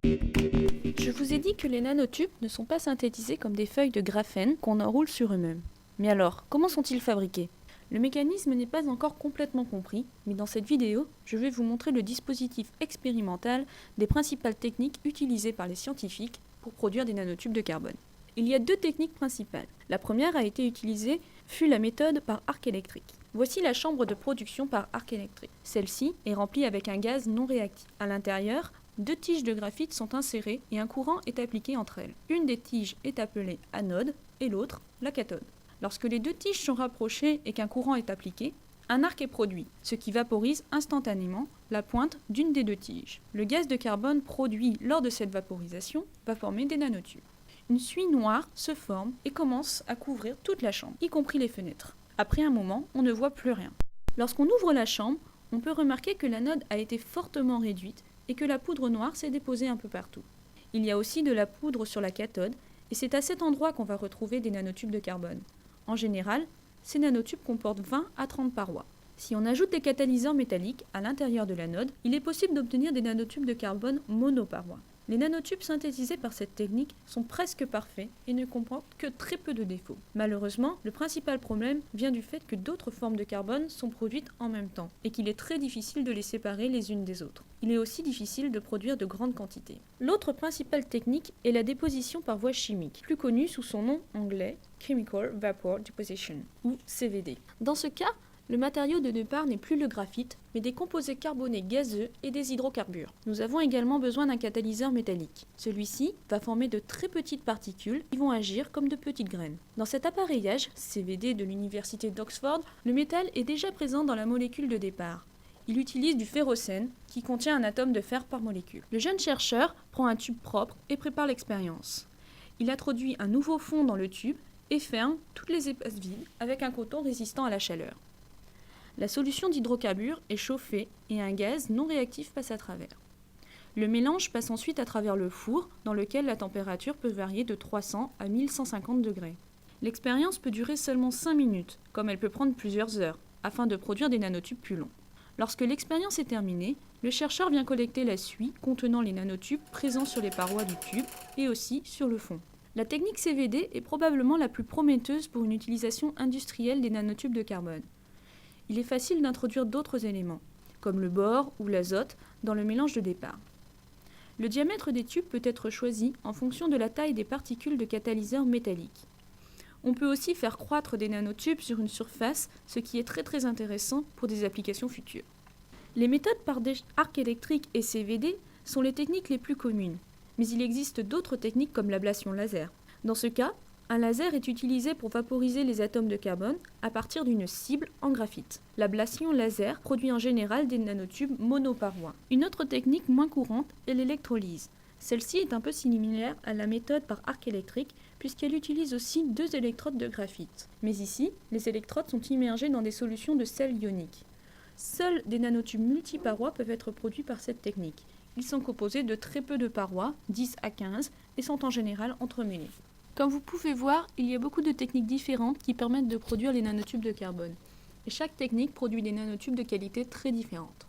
Je vous ai dit que les nanotubes ne sont pas synthétisés comme des feuilles de graphène qu'on enroule sur eux-mêmes. Mais alors, comment sont-ils fabriqués? Le mécanisme n'est pas encore complètement compris, mais dans cette vidéo, je vais vous montrer le dispositif expérimental des principales techniques utilisées par les scientifiques pour produire des nanotubes de carbone. Il y a deux techniques principales. La première a été utilisée fut la méthode par arc électrique. Voici la chambre de production par arc électrique. Celle-ci est remplie avec un gaz non réactif. À l'intérieur, deux tiges de graphite sont insérées et un courant est appliqué entre elles. Une des tiges est appelée anode et l'autre la cathode. Lorsque les deux tiges sont rapprochées et qu'un courant est appliqué, un arc est produit, ce qui vaporise instantanément la pointe d'une des deux tiges. Le gaz de carbone produit lors de cette vaporisation va former des nanotubes. Une suie noire se forme et commence à couvrir toute la chambre, y compris les fenêtres. Après un moment, on ne voit plus rien. Lorsqu'on ouvre la chambre, on peut remarquer que l'anode a été fortement réduite et que la poudre noire s'est déposée un peu partout. Il y a aussi de la poudre sur la cathode et c'est à cet endroit qu'on va retrouver des nanotubes de carbone. En général, ces nanotubes comportent 20 à 30 parois. Si on ajoute des catalyseurs métalliques à l'intérieur de l'anode, il est possible d'obtenir des nanotubes de carbone monoparois. Les nanotubes synthétisés par cette technique sont presque parfaits et ne comportent que très peu de défauts. Malheureusement, le principal problème vient du fait que d'autres formes de carbone sont produites en même temps et qu'il est très difficile de les séparer les unes des autres. Il est aussi difficile de produire de grandes quantités. L'autre principale technique est la déposition par voie chimique, plus connue sous son nom anglais Chemical Vapor Deposition ou CVD. Dans ce cas, le matériau de départ n'est plus le graphite, mais des composés carbonés gazeux et des hydrocarbures. Nous avons également besoin d'un catalyseur métallique. Celui-ci va former de très petites particules qui vont agir comme de petites graines. Dans cet appareillage, CVD de l'université d'Oxford, le métal est déjà présent dans la molécule de départ. Il utilise du ferrocène, qui contient un atome de fer par molécule. Le jeune chercheur prend un tube propre et prépare l'expérience. Il introduit un nouveau fond dans le tube et ferme toutes les espaces vides avec un coton résistant à la chaleur. La solution d'hydrocarbures est chauffée et un gaz non réactif passe à travers. Le mélange passe ensuite à travers le four, dans lequel la température peut varier de 300 à 1150 degrés. L'expérience peut durer seulement 5 minutes, comme elle peut prendre plusieurs heures, afin de produire des nanotubes plus longs. Lorsque l'expérience est terminée, le chercheur vient collecter la suie contenant les nanotubes présents sur les parois du tube et aussi sur le fond. La technique CVD est probablement la plus prometteuse pour une utilisation industrielle des nanotubes de carbone. Il est facile d'introduire d'autres éléments, comme le bore ou l'azote, dans le mélange de départ. Le diamètre des tubes peut être choisi en fonction de la taille des particules de catalyseurs métalliques. On peut aussi faire croître des nanotubes sur une surface, ce qui est très intéressant pour des applications futures. Les méthodes par arc électrique et CVD sont les techniques les plus communes, mais il existe d'autres techniques comme l'ablation laser. Dans ce cas, un laser est utilisé pour vaporiser les atomes de carbone à partir d'une cible en graphite. L'ablation laser produit en général des nanotubes monoparois. Une autre technique moins courante est l'électrolyse. Celle-ci est un peu similaire à la méthode par arc électrique puisqu'elle utilise aussi deux électrodes de graphite. Mais ici, les électrodes sont immergées dans des solutions de sel ionique. Seuls des nanotubes multiparois peuvent être produits par cette technique. Ils sont composés de très peu de parois, 10 à 15, et sont en général entremêlés. Comme vous pouvez voir, il y a beaucoup de techniques différentes qui permettent de produire les nanotubes de carbone. Et chaque technique produit des nanotubes de qualité très différente.